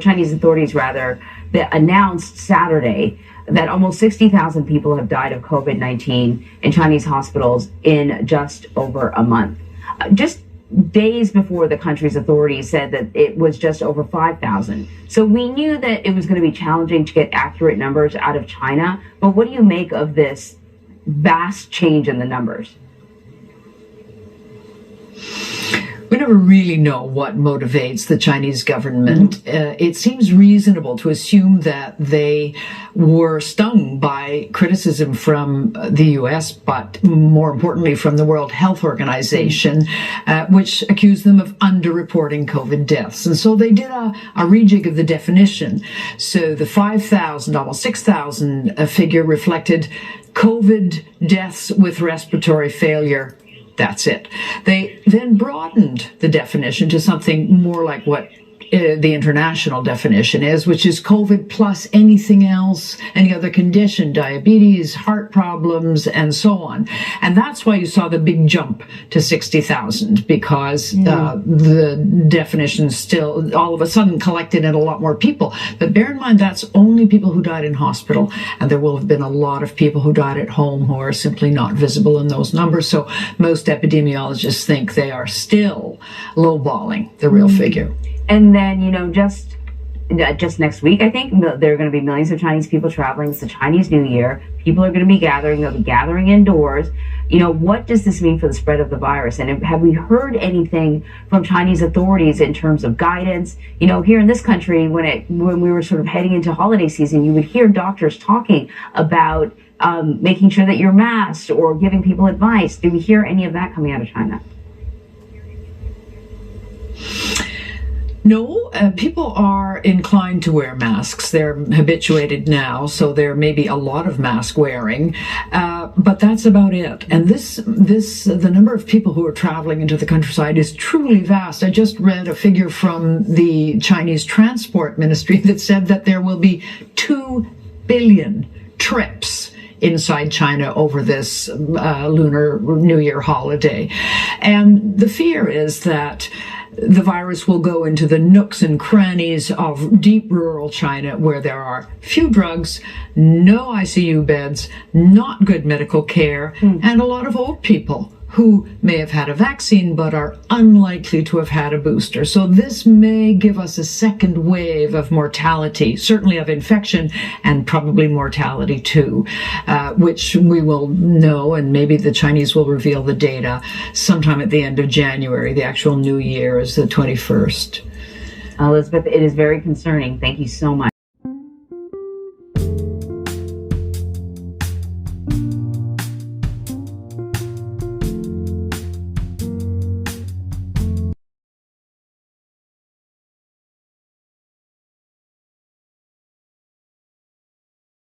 Chinese authorities rather, that announced Saturday that almost 60,000 people have died of COVID-19 in Chinese hospitals in just over a month. Just days before, the country's authorities said that it was just over 5,000. So we knew that it was going to be challenging to get accurate numbers out of China. But what do you make of this vast change in the numbers? We never really know what motivates the Chinese government. It seems reasonable to assume that they were stung by criticism from the U.S., but more importantly from the World Health Organization, which accused them of underreporting COVID deaths. And so they did a rejig of the definition. So the 5,000, almost 6,000 figure reflected COVID deaths with respiratory failure. That's it. They then broadened the definition to something more like what the international definition is, which is COVID plus anything else, any other condition, diabetes, heart problems, and so on. And that's why you saw the big jump to 60,000, because the definition still all of a sudden collected in a lot more people. But bear in mind, that's only people who died in hospital, and there will have been a lot of people who died at home who are simply not visible in those numbers. So most epidemiologists think they are still lowballing the real figure. And then, just next week, I think there are going to be millions of Chinese people traveling. It's the Chinese New Year. People are going to be gathering. They'll be gathering indoors. What does this mean for the spread of the virus? And have we heard anything from Chinese authorities in terms of guidance? Here in this country, when we were sort of heading into holiday season, you would hear doctors talking about making sure that you're masked or giving people advice. Do we hear any of that coming out of China? No, people are inclined to wear masks. They're habituated now, so there may be a lot of mask wearing, but that's about it. And the number of people who are traveling into the countryside is truly vast. I just read a figure from the Chinese Transport Ministry that said that there will be 2 billion trips inside China over this Lunar New Year holiday. And the fear is that the virus will go into the nooks and crannies of deep rural China, where there are few drugs, no ICU beds, not good medical care, and a lot of old people who may have had a vaccine but are unlikely to have had a booster. So this may give us a second wave of mortality, certainly of infection, and probably mortality too, which we will know, and maybe the Chinese will reveal the data sometime at the end of January. The actual New Year is the 21st. Elizabeth, it is very concerning. Thank you so much.